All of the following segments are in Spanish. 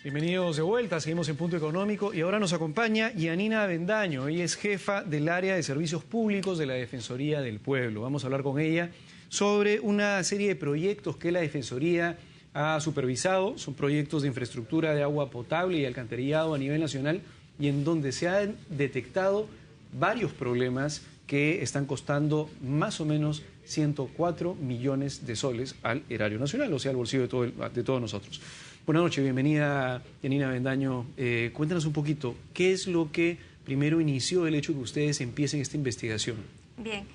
Bienvenidos de vuelta, seguimos en Punto Económico y ahora nos acompaña Yanina Avendaño. Ella es jefa del área de servicios públicos de la Defensoría del Pueblo. Vamos a hablar con ella sobre una serie de proyectos que la Defensoría ha supervisado. Son proyectos de infraestructura de agua potable y alcantarillado a nivel nacional y en donde se han detectado varios problemas que están costando más o menos 104 millones de soles al erario nacional, o sea, al bolsillo de todos nosotros. Buenas noches, bienvenida Yanina Avendaño. Cuéntanos un poquito, ¿qué es lo que primero inició el hecho que ustedes empiecen esta investigación? Bien,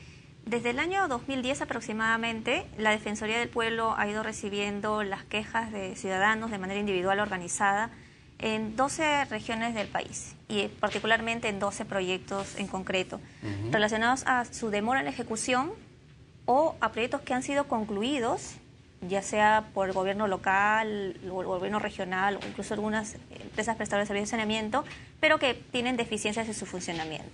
desde el año 2010 aproximadamente, la Defensoría del Pueblo ha ido recibiendo las quejas de ciudadanos de manera individual organizada en 12 regiones del país y particularmente en 12 proyectos en concreto, relacionados a su demora en la ejecución o a proyectos que han sido concluidos, ya sea por el gobierno local o el gobierno regional o incluso algunas empresas prestadoras de servicios de saneamiento, pero que tienen deficiencias en su funcionamiento.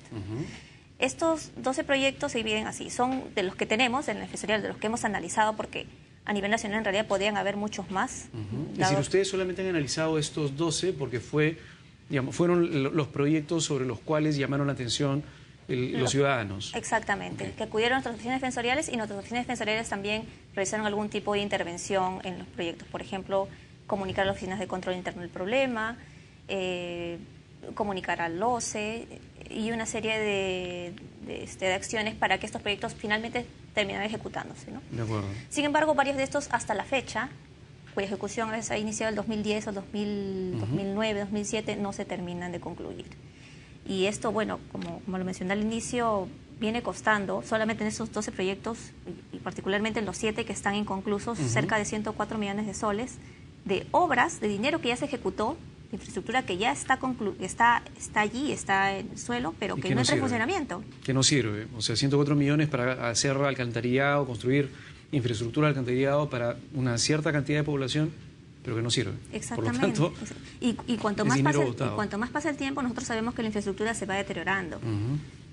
Estos 12 proyectos se dividen así, son de los que tenemos en la Defensoría, de los que hemos analizado, porque a nivel nacional en realidad podrían haber muchos más. Es decir, ustedes solamente han analizado estos 12 porque fueron los proyectos sobre los cuales llamaron la atención los ciudadanos. Exactamente, que acudieron a nuestras oficinas defensoriales y nuestras oficinas defensoriales también realizaron algún tipo de intervención en los proyectos. Por ejemplo, comunicar a las oficinas de control interno el problema, comunicar al LOCE y una serie de acciones para que estos proyectos finalmente terminaran ejecutándose, ¿no? De acuerdo. Sin embargo, varios de estos hasta la fecha, cuya ejecución ha iniciado el 2010 o 2009, 2007, no se terminan de concluir. Y esto, bueno, como lo mencioné al inicio, viene costando, solamente en esos 12 proyectos, y particularmente en los 7 que están inconclusos, cerca de 104 millones de soles de obras, de dinero que ya se ejecutó, de infraestructura que ya está allí, está en el suelo, pero que no entra en funcionamiento. Que no sirve. O sea, 104 millones para hacer alcantarillado, construir infraestructura de alcantarillado para una cierta cantidad de población, pero que no sirve. Exactamente. Por lo tanto, y cuanto más pasa el tiempo, nosotros sabemos que la infraestructura se va deteriorando.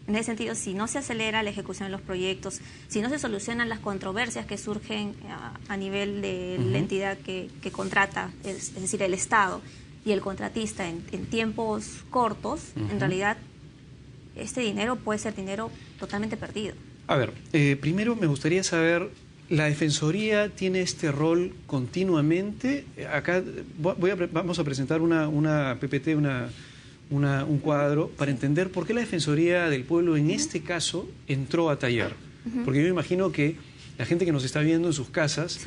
En ese sentido, si no se acelera la ejecución de los proyectos, si no se solucionan las controversias que surgen a nivel de la entidad que contrata, es decir, el Estado y el contratista en tiempos cortos, en realidad este dinero puede ser dinero totalmente perdido. A ver, primero me gustaría saber, ¿la Defensoría tiene este rol continuamente? Acá vamos a presentar una PPT, un cuadro para entender por qué la Defensoría del Pueblo en este caso entró a tallar. Porque yo me imagino que la gente que nos está viendo en sus casas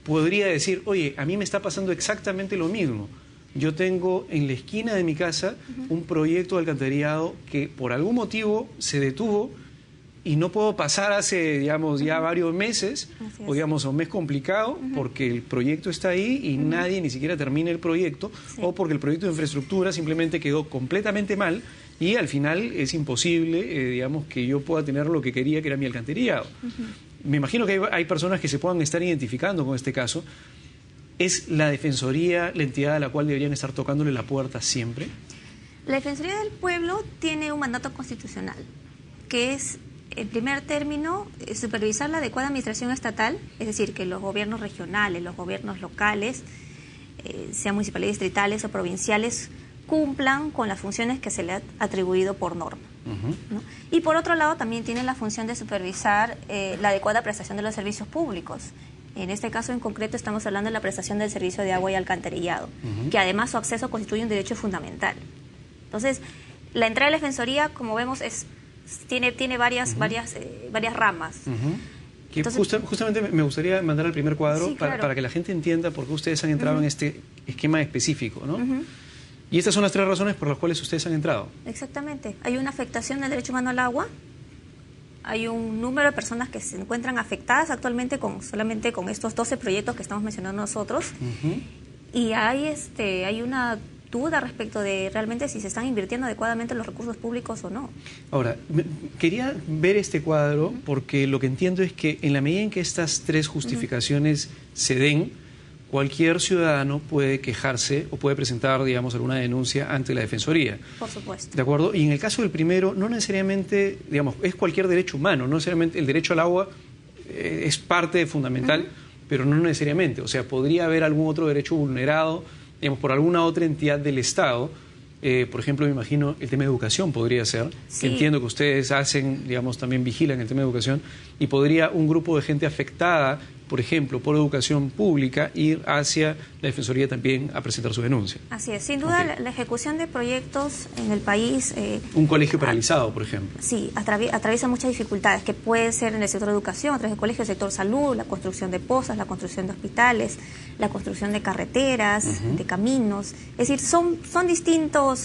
podría decir, oye, a mí me está pasando exactamente lo mismo. Yo tengo en la esquina de mi casa un proyecto de alcantarillado que por algún motivo se detuvo y no puedo pasar hace, digamos, ya varios meses, o digamos, a un mes complicado, porque el proyecto está ahí y nadie ni siquiera termina el proyecto, o porque el proyecto de infraestructura simplemente quedó completamente mal y al final es imposible, digamos, que yo pueda tener lo que quería, que era mi alcantarillado. Me imagino que hay personas que se puedan estar identificando con este caso. ¿Es la Defensoría la entidad a la cual deberían estar tocándole la puerta siempre? La Defensoría del Pueblo tiene un mandato constitucional, que es, en primer término, supervisar la adecuada administración estatal, es decir, que los gobiernos regionales, los gobiernos locales, sean municipales, distritales o provinciales, cumplan con las funciones que se le ha atribuido por norma. ¿No? Y por otro lado, también tiene la función de supervisar la adecuada prestación de los servicios públicos. En este caso en concreto estamos hablando de la prestación del servicio de agua y alcantarillado, que además su acceso constituye un derecho fundamental. Entonces, la entrada de la Defensoría, como vemos, tiene varias ramas. Entonces, justamente me gustaría mandar al primer cuadro claro, para que la gente entienda por qué ustedes han entrado en este esquema específico, ¿no? Y estas son las 3 razones por las cuales ustedes han entrado. Exactamente. Hay una afectación del derecho humano al agua. Hay un número de personas que se encuentran afectadas actualmente solamente con estos 12 proyectos que estamos mencionando nosotros. Y hay una duda respecto de realmente si se están invirtiendo adecuadamente los recursos públicos o no. Ahora, quería ver este cuadro porque lo que entiendo es que en la medida en que estas 3 justificaciones se den, cualquier ciudadano puede quejarse o puede presentar, digamos, alguna denuncia ante la Defensoría. Por supuesto. ¿De acuerdo? Y en el caso del primero, no necesariamente, digamos, es cualquier derecho humano, no necesariamente el derecho al agua es parte fundamental, pero no necesariamente. O sea, podría haber algún otro derecho vulnerado digamos, por alguna otra entidad del Estado. Por ejemplo, me imagino el tema de educación podría ser, Sí. que entiendo que ustedes hacen, digamos, también vigilan el tema de educación, y podría un grupo de gente afectada, por ejemplo, por educación pública, ir hacia la Defensoría también a presentar su denuncia. Así es, sin duda Ok. la ejecución de proyectos en el país Un colegio paralizado, por ejemplo. sí, atraviesa muchas dificultades, que puede ser en el sector de educación, a través del colegio, el sector salud, la construcción de pozas, la construcción de hospitales, la construcción de carreteras, de caminos. Es decir, son distintos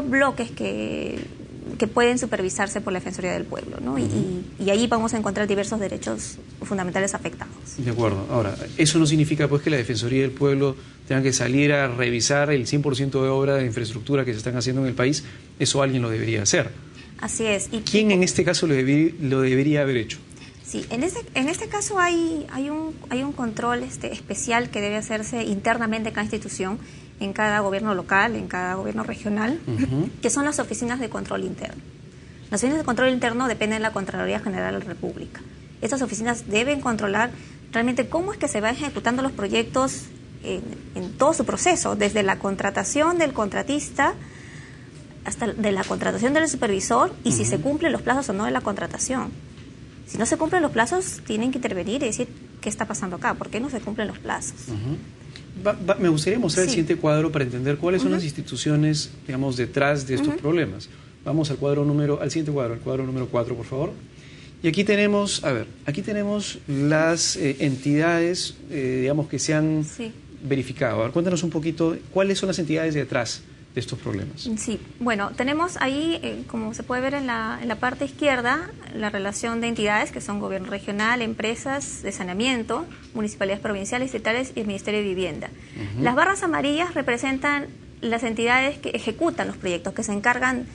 bloques que pueden supervisarse por la Defensoría del Pueblo, ¿no? Y ahí vamos a encontrar diversos derechos fundamentales afectados. De acuerdo. Ahora, eso no significa pues que la Defensoría del Pueblo tenga que salir a revisar el 100% de obra de infraestructura que se están haciendo en el país. Eso alguien lo debería hacer. Así es. Y ¿Quién en este caso lo debería haber hecho? sí, en este caso hay un control especial que debe hacerse internamente en cada institución, en cada gobierno local, en cada gobierno regional, que son las oficinas de control interno. Las oficinas de control interno dependen de la Contraloría General de la República. Estas oficinas deben controlar realmente cómo es que se van ejecutando los proyectos en todo su proceso, desde la contratación del contratista hasta de la contratación del supervisor y si se cumplen los plazos o no de la contratación. Si no se cumplen los plazos, tienen que intervenir y decir qué está pasando acá, por qué no se cumplen los plazos. Me gustaría mostrar el Sí. siguiente cuadro para entender cuáles son las instituciones, digamos, detrás de estos problemas. Vamos al siguiente cuadro, el cuadro número 4, por favor. Y aquí tenemos, aquí tenemos las entidades, digamos, que se han Sí. verificado. A ver, cuéntanos un poquito, ¿cuáles son las entidades detrás de estos problemas? Sí, bueno, tenemos ahí, como se puede ver en la parte izquierda, la relación de entidades que son gobierno regional, empresas de saneamiento, municipalidades provinciales, estatales y el Ministerio de Vivienda. Las barras amarillas representan las entidades que ejecutan los proyectos, que se encargan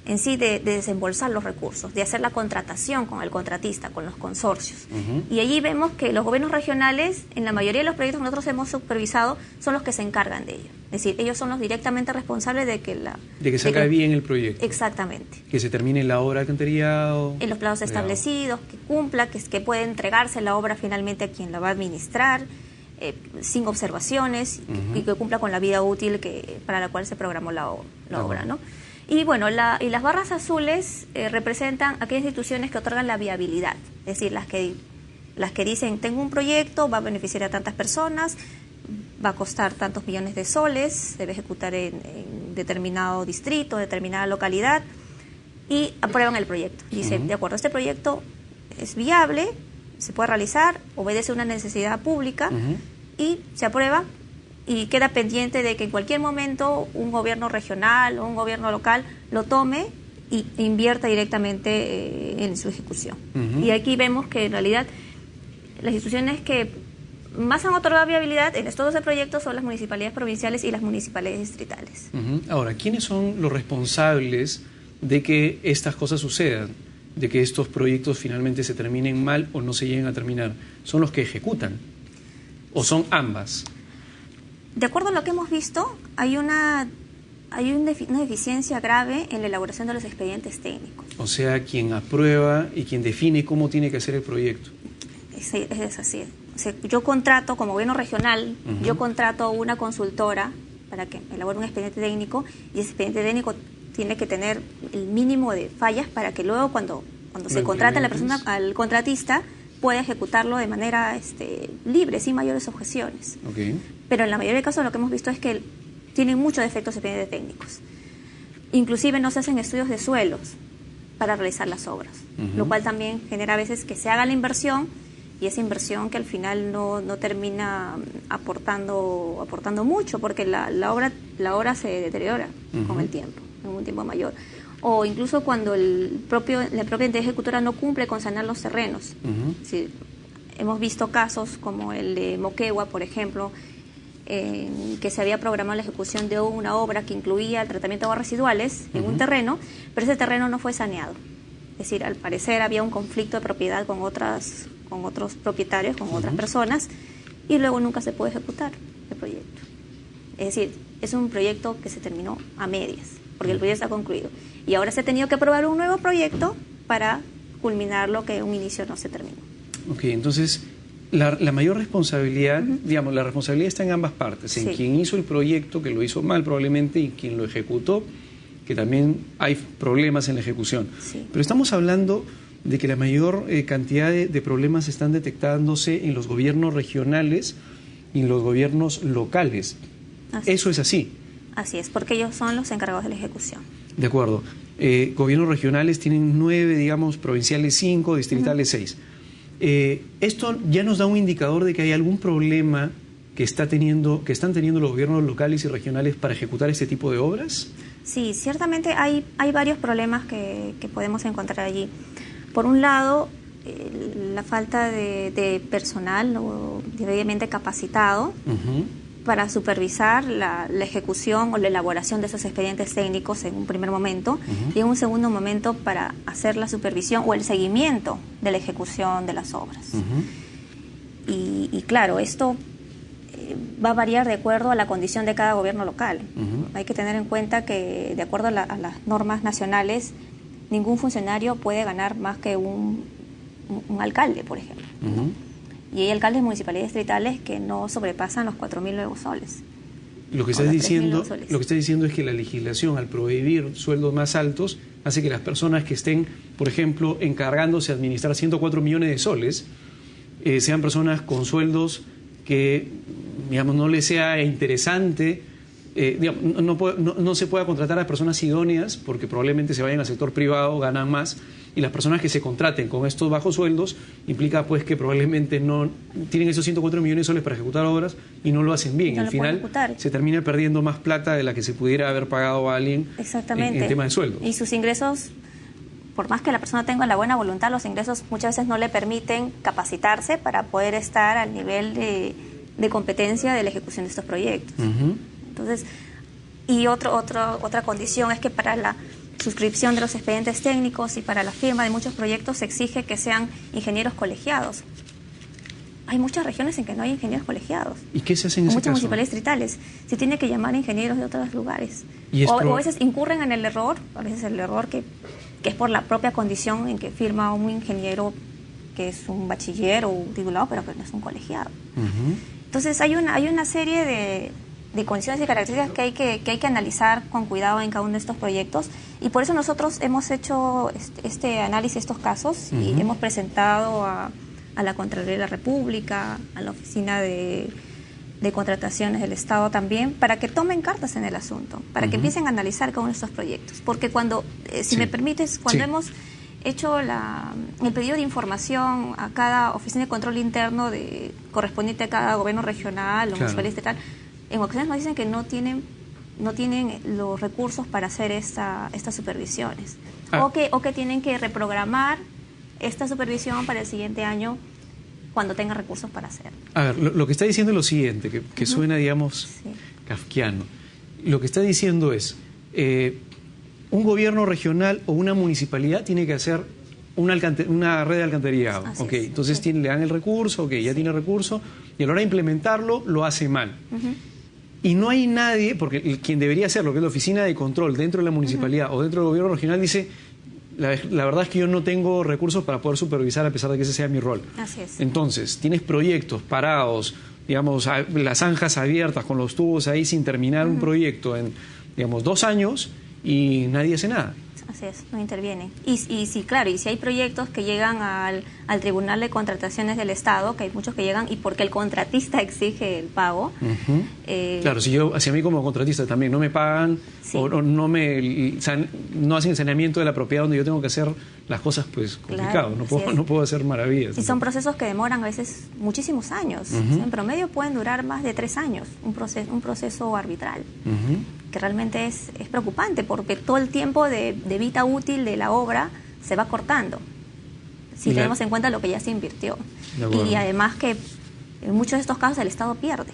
en sí de desembolsar los recursos, de hacer la contratación con el contratista, con los consorcios. Y allí vemos que los gobiernos regionales, en la mayoría de los proyectos que nosotros hemos supervisado, son los que se encargan de ello. Es decir, ellos son los directamente responsables de que salga bien el proyecto. Exactamente. Que se termine la obra de alcantarillado. En los plazos establecidos, que cumpla, que puede entregarse la obra finalmente a quien la va a administrar, sin observaciones, y que cumpla con la vida útil para la cual se programó la obra, ¿no? Y bueno, y las barras azules representan aquellas instituciones que otorgan la viabilidad, es decir, las que dicen, tengo un proyecto, va a beneficiar a tantas personas, va a costar tantos millones de soles, se debe ejecutar en determinado distrito, determinada localidad, y aprueban el proyecto. Dice, de acuerdo, este proyecto es viable, se puede realizar, obedece a una necesidad pública, y se aprueba, y queda pendiente de que en cualquier momento un gobierno regional o un gobierno local lo tome e invierta directamente en su ejecución. Y aquí vemos que en realidad las instituciones que más han otorgado viabilidad en estos 12 proyectos son las municipalidades provinciales y las municipalidades distritales. Ahora, ¿quiénes son los responsables de que estas cosas sucedan? De que estos proyectos finalmente se terminen mal o no se lleguen a terminar. ¿Son los que ejecutan? ¿O son ambas? De acuerdo a lo que hemos visto, hay una deficiencia grave en la elaboración de los expedientes técnicos. O sea, quien aprueba y quien define cómo tiene que hacer el proyecto. Es así. O sea, yo contrato, como gobierno regional, yo contrato una consultora para que elabore un expediente técnico, y ese expediente técnico tiene que tener el mínimo de fallas para que luego cuando se contrata a la persona, al contratista, pueda ejecutarlo de manera libre, sin mayores objeciones. Pero en la mayoría de casos lo que hemos visto es que tienen muchos defectos expedientes técnicos. Inclusive no se hacen estudios de suelos para realizar las obras, lo cual también genera a veces que se haga la inversión, y esa inversión que al final no termina aportando mucho, porque la obra se deteriora con el tiempo, en un tiempo mayor. O incluso cuando la propia entidad ejecutora no cumple con sanear los terrenos. Sí, hemos visto casos como el de Moquegua, por ejemplo, que se había programado la ejecución de una obra que incluía el tratamiento de aguas residuales en un terreno, pero ese terreno no fue saneado. Es decir, al parecer había un conflicto de propiedad con otros propietarios, con otras personas, y luego nunca se pudo ejecutar el proyecto. Es decir, es un proyecto que se terminó a medias, porque el proyecto está concluido. Y ahora se ha tenido que aprobar un nuevo proyecto para culminar lo que en un inicio no se terminó. Ok, entonces, La mayor responsabilidad, digamos, la responsabilidad está en ambas partes, en Sí. quien hizo el proyecto, que lo hizo mal probablemente, y quien lo ejecutó, que también hay problemas en la ejecución. Sí. Pero estamos hablando de que la mayor cantidad de problemas están detectándose en los gobiernos regionales y en los gobiernos locales. Así Eso es así. Así es, porque ellos son los encargados de la ejecución. De acuerdo. Gobiernos regionales tienen 9, digamos, provinciales 5, distritales 6. Esto ya nos da un indicador de que hay algún problema que están teniendo los gobiernos locales y regionales para ejecutar este tipo de obras. Sí, ciertamente hay varios problemas que podemos encontrar allí. Por un lado, la falta de personal debidamente capacitado para supervisar la ejecución o la elaboración de esos expedientes técnicos en un primer momento y en un segundo momento para hacer la supervisión o el seguimiento de la ejecución de las obras. Y claro, esto va a variar de acuerdo a la condición de cada gobierno local. Hay que tener en cuenta que, de acuerdo a las normas nacionales, ningún funcionario puede ganar más que un alcalde, por ejemplo. Y hay alcaldes municipales y distritales que no sobrepasan los 4.000 nuevos soles. Lo que estás diciendo es que la legislación, al prohibir sueldos más altos, hace que las personas que estén, por ejemplo, encargándose de administrar 104 millones de soles, sean personas con sueldos que, digamos, no les sea interesante, digamos, no se pueda contratar a personas idóneas porque probablemente se vayan al sector privado, ganan más, y las personas que se contraten con estos bajos sueldos implica pues que probablemente no tienen esos 104 millones de soles para ejecutar obras y no lo hacen bien. No Al final se termina perdiendo más plata de la que se pudiera haber pagado a alguien en tema de sueldos. Y sus ingresos, por más que la persona tenga la buena voluntad, los ingresos muchas veces no le permiten capacitarse para poder estar al nivel de competencia de la ejecución de estos proyectos. Entonces, y otra condición es que para la suscripción de los expedientes técnicos y para la firma de muchos proyectos se exige que sean ingenieros colegiados. Hay muchas regiones en que no hay ingenieros colegiados. ¿Y qué se hace en ese caso? Muchas municipalidades distritales. Se tiene que llamar a ingenieros de otros lugares. O a veces incurren en el error, a veces el error que es por la propia condición en que firma un ingeniero que es un bachiller o un titulado, pero que no es un colegiado. Entonces hay una serie de condiciones y características que hay que analizar con cuidado en cada uno de estos proyectos, y por eso nosotros hemos hecho este análisis, estos casos, y hemos presentado a la Contraloría de la República, a la Oficina de Contrataciones del Estado también, para que tomen cartas en el asunto, para que empiecen a analizar cada uno de estos proyectos. Porque cuando, si me permites, cuando hemos hecho el pedido de información a cada oficina de control interno correspondiente a cada gobierno regional o municipal y estatal, en ocasiones nos dicen que no tienen los recursos para hacer estas supervisiones, o que tienen que reprogramar esta supervisión para el siguiente año cuando tengan recursos para hacer. A ver, lo que está diciendo es lo siguiente, que suena, digamos, kafkiano. Lo que está diciendo es, un gobierno regional o una municipalidad tiene que hacer una red de alcantarillado. Entonces le dan el recurso, ya tiene recurso, y a la hora de implementarlo lo hace mal. Y no hay nadie, porque quien debería hacerlo, que es la oficina de control dentro de la municipalidad o dentro del gobierno regional, dice, la verdad es que yo no tengo recursos para poder supervisar a pesar de que ese sea mi rol. Así es. Entonces, tienes proyectos parados, digamos, las zanjas abiertas con los tubos ahí sin terminar un proyecto en, digamos, 2 años y nadie hace nada. Así es, no intervienen. Y sí, claro, y si hay proyectos que llegan al Tribunal de Contrataciones del Estado, que hay muchos que llegan y porque el contratista exige el pago. Claro, si a mí como contratista también no me pagan o no hacen el saneamiento de la propiedad donde yo tengo que hacer las cosas, pues complicado, no puedo hacer maravillas. Y son procesos que demoran a veces muchísimos años. O sea, en promedio pueden durar más de 3 años, un proceso arbitral. Que realmente es preocupante porque todo el tiempo de vida útil de la obra se va cortando si tenemos en cuenta lo que ya se invirtió. Y además que en muchos de estos casos el Estado pierde.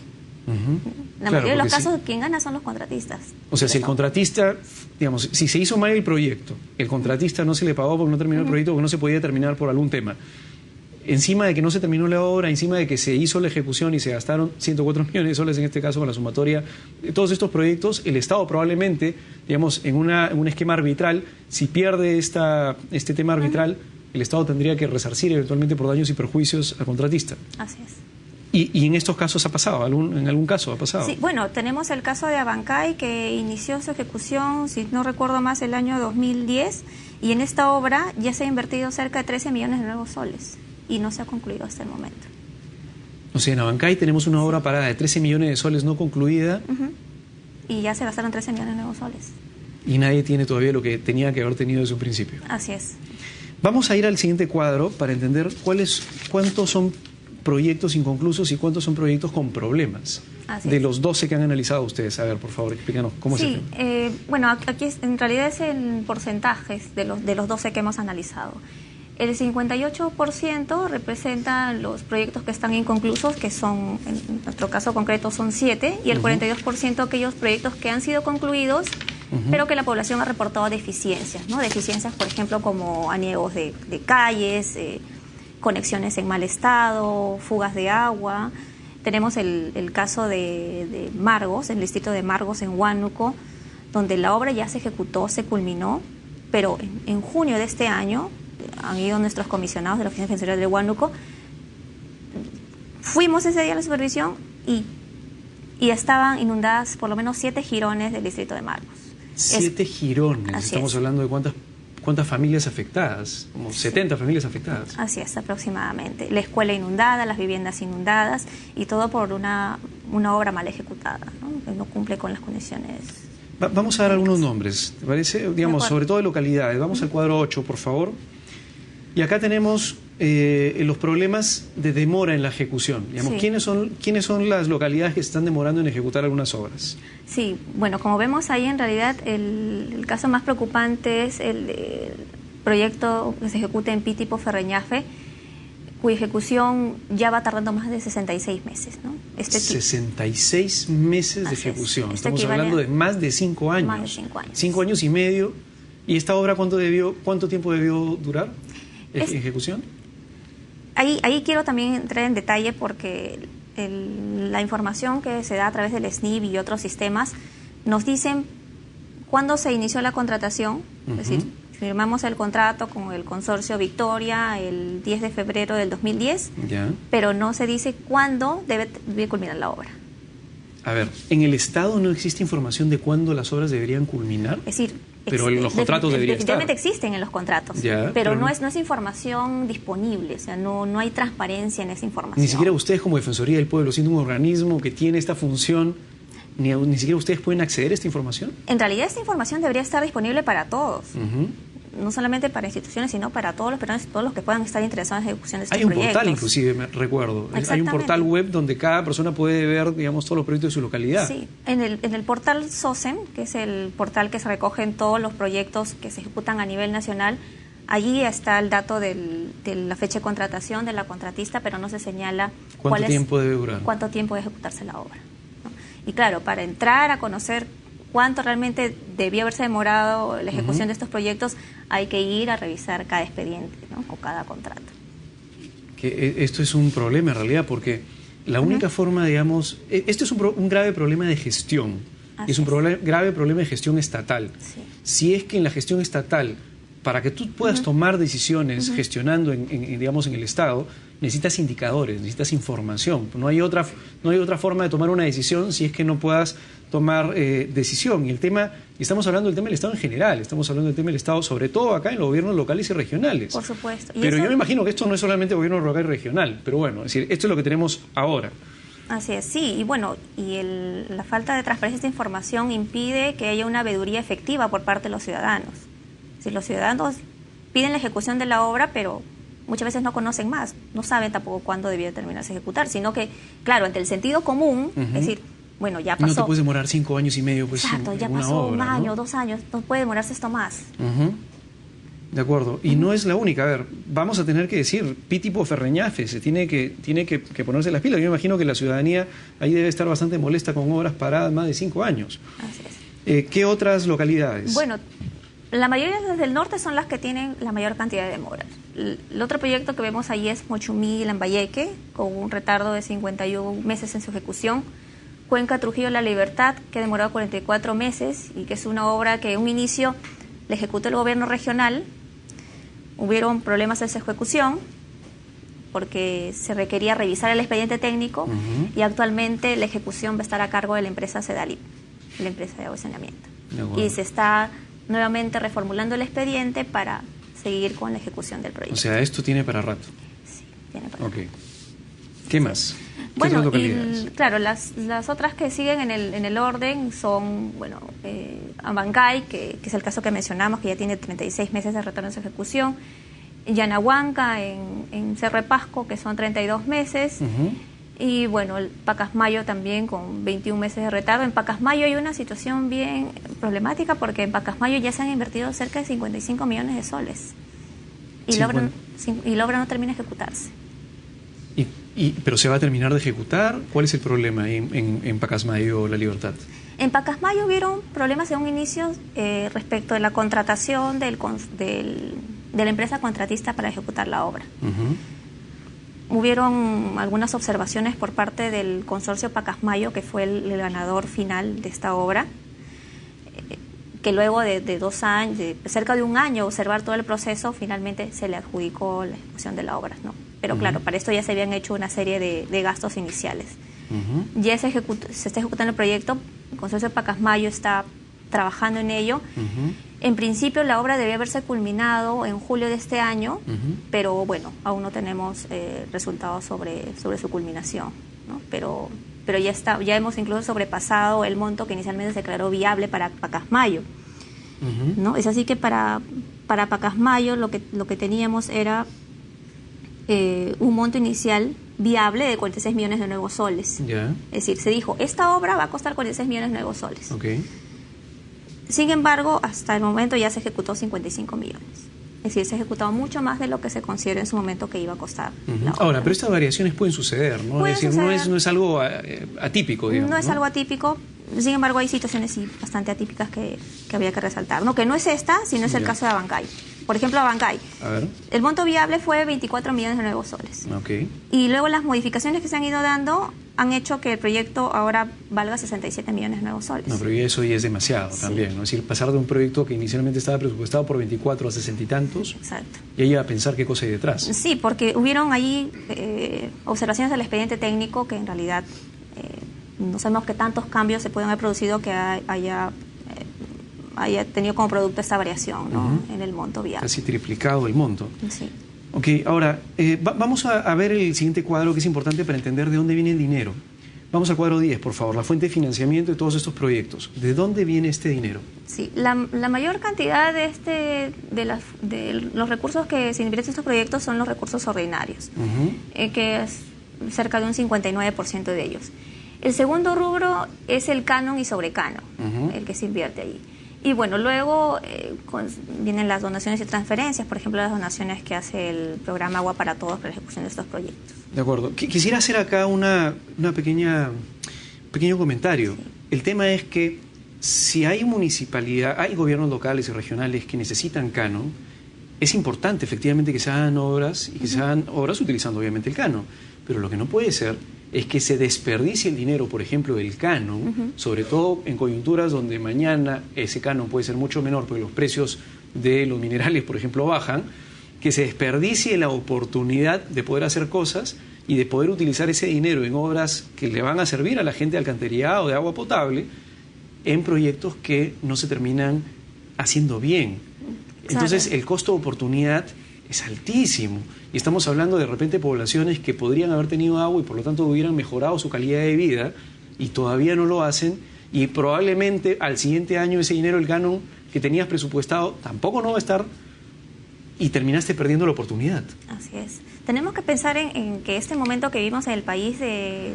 La mayoría de los casos quien gana son los contratistas. O sea, si el contratista, digamos, si se hizo mal el proyecto, el contratista no se le pagó porque no terminó el proyecto, porque no se podía terminar por algún tema. Encima de que no se terminó la obra, encima de que se hizo la ejecución y se gastaron 104 millones de soles en este caso con la sumatoria de todos estos proyectos, el Estado probablemente, digamos, en un esquema arbitral, si pierde este tema arbitral, el Estado tendría que resarcir eventualmente por daños y perjuicios al contratista. Así es. Y en estos casos ha pasado, en algún caso ha pasado. Sí, bueno, tenemos el caso de Abancay, que inició su ejecución, si no recuerdo más, el año 2010, y en esta obra ya se ha invertido cerca de 13 millones de nuevos soles, y no se ha concluido hasta el momento. O sea, en Abancay tenemos una obra parada de 13 millones de soles no concluida. Y ya se gastaron 13 millones de nuevos soles. Y nadie tiene todavía lo que tenía que haber tenido desde un principio. Así es. Vamos a ir al siguiente cuadro para entender cuántos son proyectos inconclusos y cuántos son proyectos con problemas. De los 12 que han analizado ustedes. A ver, por favor, explícanos cómo es el tema. Bueno, aquí en realidad es en porcentajes de los 12 que hemos analizado. El 58% representa los proyectos que están inconclusos, que son, en nuestro caso concreto, son 7, y el 42% aquellos proyectos que han sido concluidos, pero que la población ha reportado deficiencias, ¿no? Deficiencias, por ejemplo, como aniegos de calles, conexiones en mal estado, fugas de agua. Tenemos el caso de Margos, el distrito de Margos en Huánuco, donde la obra ya se ejecutó, se culminó, pero en junio de este año han ido nuestros comisionados de la Oficina Defensoría de Huánuco. Fuimos ese día a la supervisión y estaban inundadas por lo menos 7 jirones del distrito de Margos. 7 jirones. Estamos hablando de cuántas familias afectadas, como 70 familias afectadas. Así es, aproximadamente. La escuela inundada, las viviendas inundadas, y todo por una obra mal ejecutada, ¿no? Que no cumple con las condiciones. Vamos a dar algunos nombres, ¿te parece? Digamos, sobre todo de localidades. Vamos al cuadro 8, por favor. Y acá tenemos los problemas de demora en la ejecución. Digamos, ¿quiénes son las localidades que se están demorando en ejecutar algunas obras? Sí, bueno, como vemos ahí, en realidad el caso más preocupante es el proyecto que se ejecuta en Pitipo Ferreñafe, cuya ejecución ya va tardando más de 66 meses, ¿no? 66 meses de ejecución. Estamos hablando de más de 5 años. Más de 5 años. 5 años y medio. ¿Y esta obra cuánto tiempo debió durar? ¿Ejecución? Ahí quiero también entrar en detalle porque la información que se da a través del SNIP y otros sistemas nos dicen cuándo se inició la contratación, es decir, firmamos el contrato con el consorcio Victoria el 10 de febrero del 2010, pero no se dice cuándo debe culminar la obra. A ver, ¿en el Estado no existe información de cuándo las obras deberían culminar? Es decir, pero en los contratos debería estar. Definitivamente existen en los contratos, pero no es información disponible, o sea, no hay transparencia en esa información. Ni siquiera ustedes como Defensoría del Pueblo, siendo un organismo que tiene esta función, ni siquiera ustedes pueden acceder a esta información. En realidad esta información debería estar disponible para todos. No solamente para instituciones, sino para todos los peruanos y todos los que puedan estar interesados en la ejecución de estos proyectos. Hay un portal, inclusive, me recuerdo. Hay un portal web donde cada persona puede ver, digamos, todos los proyectos de su localidad. Sí, en el portal SOSEM, que es el portal que se recogen todos los proyectos que se ejecutan a nivel nacional, allí está el dato de la fecha de contratación de la contratista, pero no se señala cuánto tiempo debe durar, cuánto tiempo debe ejecutarse la obra, ¿no? Y claro, para entrar a conocer cuánto realmente debió haberse demorado la ejecución de estos proyectos, hay que ir a revisar cada expediente, ¿no? O cada contrato. Esto es un problema en realidad, porque la única forma, digamos, esto es un grave problema de gestión, y es un grave problema de gestión estatal. Si es que en la gestión estatal, para que tú puedas tomar decisiones gestionando digamos, en el Estado, necesitas indicadores, necesitas información. No hay otra forma de tomar una decisión si es que no puedas tomar decisión. Y estamos hablando del tema del Estado en general, estamos hablando del tema del Estado, sobre todo acá en los gobiernos locales y regionales. Por supuesto. Pero yo me imagino que esto no es solamente gobierno local y regional, pero bueno, es decir, esto es lo que tenemos ahora. Así es, sí, y bueno, la falta de transparencia de esta información impide que haya una veeduría efectiva por parte de los ciudadanos. Si los ciudadanos piden la ejecución de la obra, pero muchas veces no conocen más, no saben tampoco cuándo debía terminarse de ejecutar, sino que, claro, ante el sentido común, es decir, bueno, ya pasó. No te puedes demorar 5 años y medio, pues. Exacto, ya pasó obra, un año, ¿no? 2 años, no puede demorarse esto más. De acuerdo, y no es la única. A ver, vamos a tener que decir, Pitipo Ferreñafe, se tiene que ponerse las pilas. Yo me imagino que la ciudadanía ahí debe estar bastante molesta con obras paradas más de 5 años. Así es. ¿Qué otras localidades? Bueno, la mayoría desde el norte son las que tienen la mayor cantidad de demoras. El otro proyecto que vemos ahí es Mochumí, Lambayeque, con un retardo de 51 meses en su ejecución. Cuenca Trujillo La Libertad, que ha demorado 44 meses y que es una obra que en un inicio la ejecutó el gobierno regional, hubieron problemas en su ejecución porque se requería revisar el expediente técnico y actualmente la ejecución va a estar a cargo de la empresa Sedalip, la empresa de agua y saneamiento. Y se está nuevamente reformulando el expediente para seguir con la ejecución del proyecto. O sea, esto tiene para rato. Sí, tiene para rato. ¿Qué más? Bueno, claro, las otras que siguen en el orden son, bueno, Abancay, que es el caso que mencionamos, que ya tiene 36 meses de retorno de su ejecución, Yanahuanca en Cerro de Pasco, que son 32 meses, y bueno, el Pacasmayo también con 21 meses de retardo. En Pacasmayo hay una situación bien problemática porque en Pacasmayo ya se han invertido cerca de 55 millones de soles y la obra no termina de ejecutarse. ¿Pero se va a terminar de ejecutar? ¿Cuál es el problema en Pacasmayo, La Libertad? En Pacasmayo hubieron problemas en un inicio respecto de la contratación de la empresa contratista para ejecutar la obra. Hubieron algunas observaciones por parte del consorcio Pacasmayo, que fue el ganador final de esta obra, que luego de 2 años, de cerca de un año, observar todo el proceso, finalmente se le adjudicó la ejecución de la obra, ¿no? Pero claro, para esto ya se habían hecho una serie de gastos iniciales. Ya se está ejecutando el proyecto, el consorcio Pacasmayo está trabajando en ello. En principio la obra debía haberse culminado en julio de este año, pero bueno, aún no tenemos resultados sobre su culminación, ¿no? Pero ya hemos incluso sobrepasado el monto que inicialmente se declaró viable para Pacasmayo, ¿no? Es así que para Pacasmayo lo que teníamos era un monto inicial viable de 46 millones de nuevos soles. Es decir, se dijo, esta obra va a costar 46 millones de nuevos soles. Sin embargo, hasta el momento ya se ejecutó 55 millones. Es decir, se ha ejecutado mucho más de lo que se consideró en su momento que iba a costar. Ahora, pero estas variaciones pueden suceder, ¿no? Es decir, no es algo atípico, digamos. No es algo atípico. Sin embargo, hay situaciones sí, bastante atípicas que había que resaltar, ¿no? Que no es esta, sino es el caso de Abancay. Por ejemplo, Abancay. El monto viable fue 24 millones de nuevos soles. Y luego las modificaciones que se han ido dando han hecho que el proyecto ahora valga 67 millones de nuevos soles. No, pero eso ya es demasiado también, ¿no? Es decir, pasar de un proyecto que inicialmente estaba presupuestado por 24 a 60 y tantos, y ahí a pensar qué cosa hay detrás. Sí, porque hubieron ahí observaciones del expediente técnico que en realidad no sabemos qué tantos cambios se pueden haber producido que haya tenido como producto esta variación, ¿no? En el monto viable. Casi triplicado el monto. Sí. Ok, ahora, vamos a ver el siguiente cuadro que es importante para entender de dónde viene el dinero. Vamos al cuadro 10, por favor, la fuente de financiamiento de todos estos proyectos. ¿De dónde viene este dinero? Sí, la mayor cantidad de los recursos que se invierten en estos proyectos son los recursos ordinarios, que es cerca de un 59% de ellos. El segundo rubro es el canon y sobrecanon, el que se invierte allí. Y bueno, luego vienen las donaciones y transferencias, por ejemplo, las donaciones que hace el programa Agua para Todos para la ejecución de estos proyectos. De acuerdo. Quisiera hacer acá una pequeño comentario. El tema es que si hay municipalidad, hay gobiernos locales y regionales que necesitan canon, es importante efectivamente que se hagan obras y que se hagan obras utilizando obviamente el canon. Pero lo que no puede ser es que se desperdicie el dinero, por ejemplo, del canon, sobre todo en coyunturas donde mañana ese canon puede ser mucho menor porque los precios de los minerales, por ejemplo, bajan, que se desperdicie la oportunidad de poder hacer cosas y de poder utilizar ese dinero en obras que le van a servir a la gente de alcantarillado, de agua potable, en proyectos que no se terminan haciendo bien. Entonces, el costo de oportunidad es altísimo. Y estamos hablando de repente de poblaciones que podrían haber tenido agua y por lo tanto hubieran mejorado su calidad de vida y todavía no lo hacen, y probablemente al siguiente año ese dinero, el canon que tenías presupuestado, tampoco no va a estar y terminaste perdiendo la oportunidad. Así es. Tenemos que pensar en que este momento que vivimos en el país de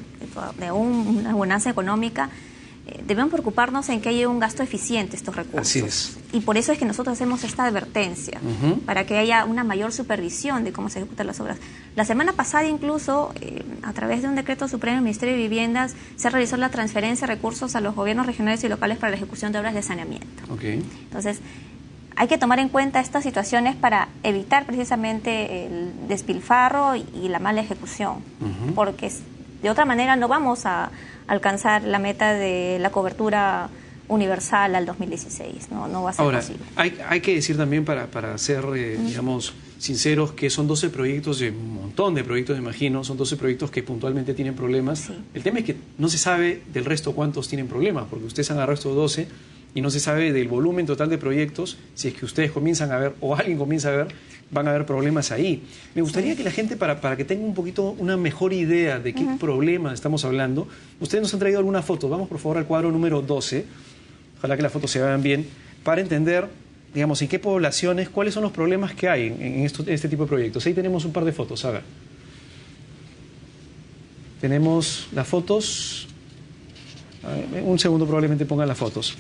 una bonanza económica, debemos preocuparnos en que haya un gasto eficiente de estos recursos. Así es. Y por eso es que nosotros hacemos esta advertencia, para que haya una mayor supervisión de cómo se ejecutan las obras. La semana pasada incluso, a través de un decreto supremo del Ministerio de Viviendas, se realizó la transferencia de recursos a los gobiernos regionales y locales para la ejecución de obras de saneamiento. Entonces, hay que tomar en cuenta estas situaciones para evitar precisamente el despilfarro y la mala ejecución, porque de otra manera no vamos a alcanzar la meta de la cobertura universal al 2016, no va a ser posible. Hay que decir también para hacer, digamos, sinceros que son 12 proyectos, de un montón de proyectos, me imagino, son 12 proyectos que puntualmente tienen problemas. Sí. El tema es que no se sabe del resto cuántos tienen problemas, porque ustedes han agarrado estos 12 y no se sabe del volumen total de proyectos. Si es que ustedes comienzan a ver, o alguien comienza a ver, van a haber problemas ahí. Me gustaría que la gente, para que tenga un poquito una mejor idea de qué problemas estamos hablando, ustedes nos han traído alguna foto. Vamos, por favor, al cuadro número 12. Ojalá que las fotos se vean bien, para entender, digamos, en qué poblaciones, cuáles son los problemas que hay en este tipo de proyectos. Ahí tenemos un par de fotos, a ver. Tenemos las fotos. A ver, un segundo, probablemente pongan las fotos.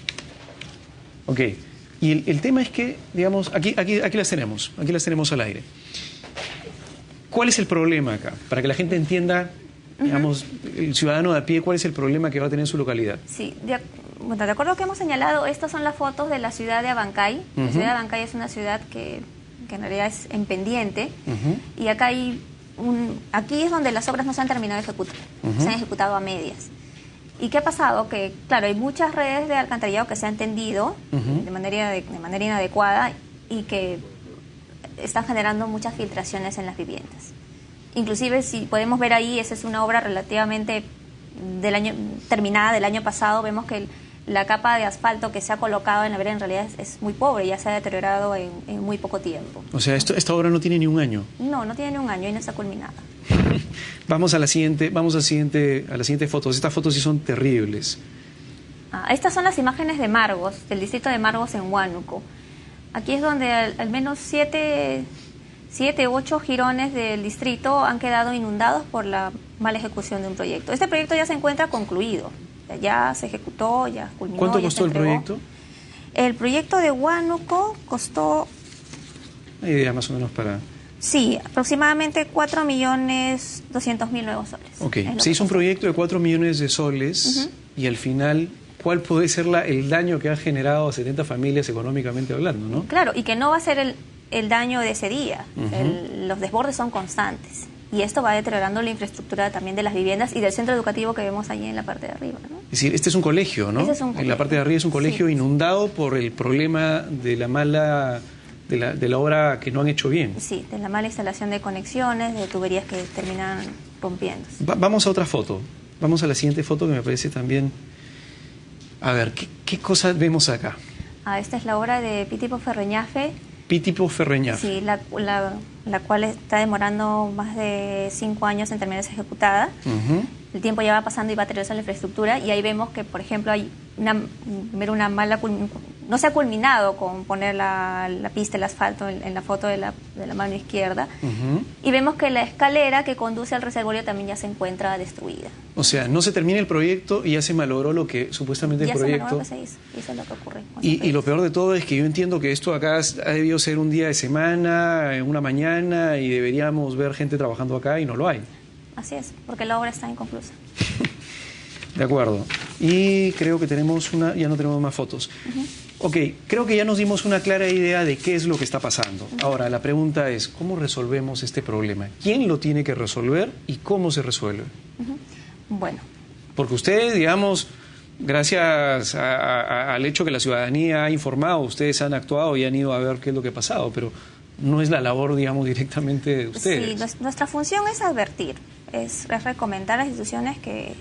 Ok. Y el tema es que, digamos, aquí las tenemos al aire. ¿Cuál es el problema acá? Para que la gente entienda, digamos, el ciudadano de a pie, ¿cuál es el problema que va a tener en su localidad? Sí, de acuerdo a lo que hemos señalado, estas son las fotos de la ciudad de Abancay. La ciudad de Abancay es una ciudad que en realidad es en pendiente, y acá aquí es donde las obras no se han terminado de ejecutar, se han ejecutado a medias. ¿Y qué ha pasado? Que, claro, hay muchas redes de alcantarillado que se han tendido de manera inadecuada y que están generando muchas filtraciones en las viviendas. Inclusive, si podemos ver ahí, esa es una obra relativamente terminada del año pasado. Vemos que la capa de asfalto que se ha colocado en la vereda en realidad es muy pobre, ya se ha deteriorado en muy poco tiempo. O sea, esta obra no tiene ni un año. No tiene ni un año y no está culminada. Vamos a la siguiente foto. Estas fotos sí son terribles. Estas son las imágenes de Margos, del distrito de Margos en Huánuco. Aquí es donde al menos 7 u 8 jirones del distrito han quedado inundados por la mala ejecución de un proyecto. Este proyecto ya se encuentra concluido, ya se ejecutó, ya culminó. ¿Cuánto costó el proyecto? El proyecto de Huánuco costó... Una idea más o menos para... Sí, aproximadamente 4.200.000 nuevos soles. Ok, se hizo un proyecto de 4 millones de soles y al final, ¿cuál puede ser el daño que ha generado a 70 familias económicamente hablando, no? Claro, y que no va a ser el daño de ese día. Los desbordes son constantes y esto va deteriorando la infraestructura también de las viviendas y del centro educativo que vemos allí en la parte de arriba, ¿no? Es decir, este es un colegio, ¿no? Este es un colegio. En la parte de arriba es un colegio inundado por el problema de la mala... De la obra que no han hecho bien. Sí, de la mala instalación de conexiones, de tuberías que terminan rompiéndose. Vamos a otra foto. Vamos a la siguiente foto que me parece también... A ver, ¿qué cosa vemos acá? Esta es la obra de Pitipo Ferreñafe. Pitipo Ferreñafe. Sí, la cual está demorando más de 5 años en terminar de ser ejecutada. El tiempo ya va pasando y va deteriorando la infraestructura, y ahí vemos que, por ejemplo, hay una mala... No se ha culminado con poner la pista, el asfalto en la foto de la mano izquierda. Y vemos que la escalera que conduce al reservorio también ya se encuentra destruida. O sea, no se termina el proyecto y ya se malogró lo que supuestamente el proyecto... Ya se malogró lo que se hizo, y eso es lo que ocurre. Y lo peor de todo es que yo entiendo que esto acá ha debido ser un día de semana, una mañana, y deberíamos ver gente trabajando acá y no lo hay. Así es, porque la obra está inconclusa. De acuerdo. Y creo que ya no tenemos más fotos. Ok, creo que ya nos dimos una clara idea de qué es lo que está pasando. Ahora, la pregunta es, ¿cómo resolvemos este problema? ¿Quién lo tiene que resolver y cómo se resuelve? Bueno. Porque ustedes, digamos, gracias al hecho que la ciudadanía ha informado, ustedes han actuado y han ido a ver qué es lo que ha pasado, pero no es la labor, digamos, directamente de ustedes. Sí, nuestra función es advertir, es recomendar a las instituciones que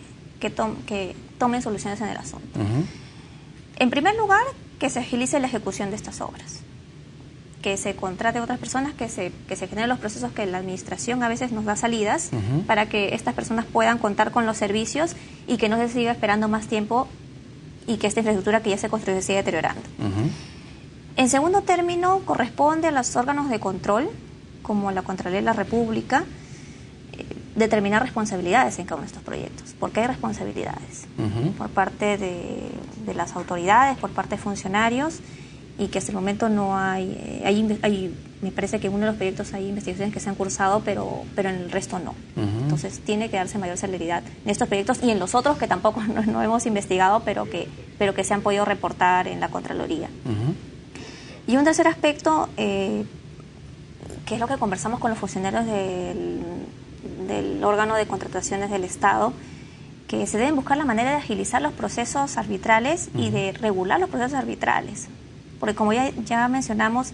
tomen soluciones en el asunto. En primer lugar, que se agilice la ejecución de estas obras, que se contrate a otras personas, que se generen los procesos que la administración a veces nos da salidas para que estas personas puedan contar con los servicios y que no se siga esperando más tiempo y que esta infraestructura que ya se construyó se siga deteriorando. En segundo término, corresponde a los órganos de control, como la Contraloría de la República, determinar responsabilidades en cada uno de estos proyectos. ¿Por qué hay responsabilidades? Por parte de las autoridades, por parte de funcionarios, y que hasta el momento no hay me parece que en uno de los proyectos hay investigaciones que se han cursado, pero en el resto no. Entonces tiene que darse mayor celeridad en estos proyectos y en los otros que tampoco no hemos investigado, pero que se han podido reportar en la Contraloría. Y un tercer aspecto, que es lo que conversamos con los funcionarios del órgano de contrataciones del Estado, que se deben buscar la manera de agilizar los procesos arbitrales y de regular los procesos arbitrales. Porque como ya mencionamos,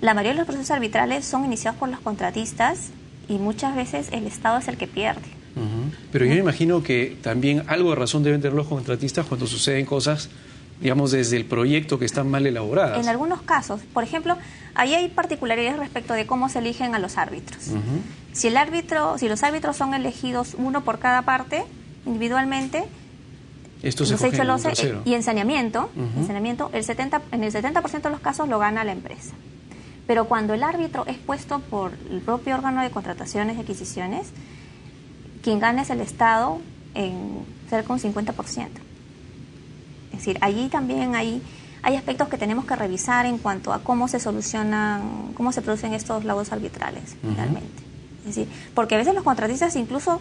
La mayoría de los procesos arbitrales son iniciados por los contratistas y muchas veces el Estado es el que pierde. Pero yo me imagino que también algo de razón deben tener los contratistas cuando suceden cosas, digamos, desde el proyecto que están mal elaboradas. En algunos casos, por ejemplo, ahí hay particularidades respecto de cómo se eligen a los árbitros. Si los árbitros son elegidos uno por cada parte, individualmente, Esto se coge en un tercero. Y en saneamiento, en el 70% de los casos lo gana la empresa. Pero cuando el árbitro es puesto por el propio órgano de contrataciones y adquisiciones, quien gana es el Estado en cerca de un 50%. Es decir, allí también hay aspectos que tenemos que revisar en cuanto a cómo se solucionan, cómo se producen estos laudos arbitrales, finalmente. Es decir, porque a veces los contratistas incluso,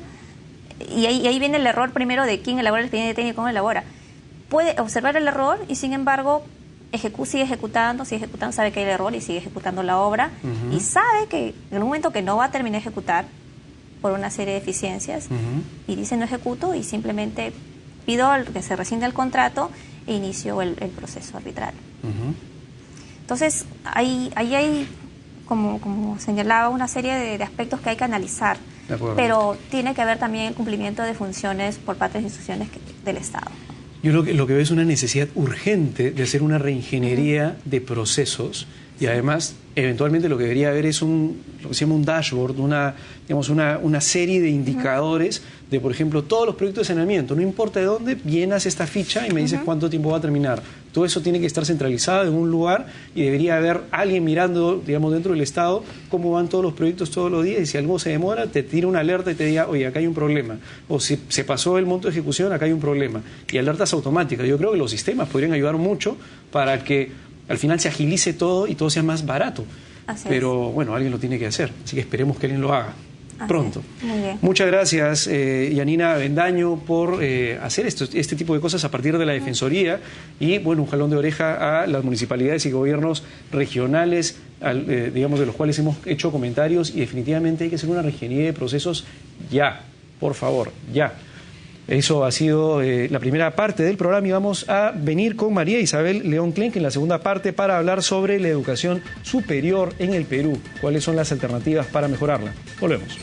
y ahí viene el error primero de quién elabora el expediente técnico, cómo elabora, puede observar el error y sin embargo sigue ejecutando, sabe que hay el error y sigue ejecutando la obra y sabe que en un momento que no va a terminar de ejecutar por una serie de deficiencias y dice no ejecuto y simplemente pido que se rescinde el contrato e inicio el proceso arbitral. Entonces, ahí hay, como señalaba, una serie de aspectos que hay que analizar, pero tiene que haber también el cumplimiento de funciones por parte de instituciones del Estado. Yo lo que veo es una necesidad urgente de hacer una reingeniería de procesos y además, eventualmente lo que debería haber es lo que se llama un dashboard, una serie de indicadores de, por ejemplo, todos los proyectos de saneamiento. No importa de dónde, llenas esta ficha y me dices cuánto tiempo va a terminar. Todo eso tiene que estar centralizado en un lugar y debería haber alguien mirando, digamos, dentro del Estado cómo van todos los proyectos todos los días y si algo se demora, te tira una alerta y te diga, oye, acá hay un problema. O si se pasó el monto de ejecución, acá hay un problema. Y alertas automáticas. Yo creo que los sistemas podrían ayudar mucho para que al final se agilice todo y todo sea más barato. Pero bueno, alguien lo tiene que hacer, así que esperemos que alguien lo haga pronto. Muy bien. Muchas gracias, Yanina Avendaño, por hacer este tipo de cosas a partir de la Defensoría y, bueno, un jalón de oreja a las municipalidades y gobiernos regionales, digamos, de los cuales hemos hecho comentarios y definitivamente hay que hacer una reingeniería de procesos ya, por favor, ya. Eso ha sido la primera parte del programa y vamos a venir con María Isabel León Klenk en la segunda parte para hablar sobre la educación superior en el Perú. ¿Cuáles son las alternativas para mejorarla? Volvemos.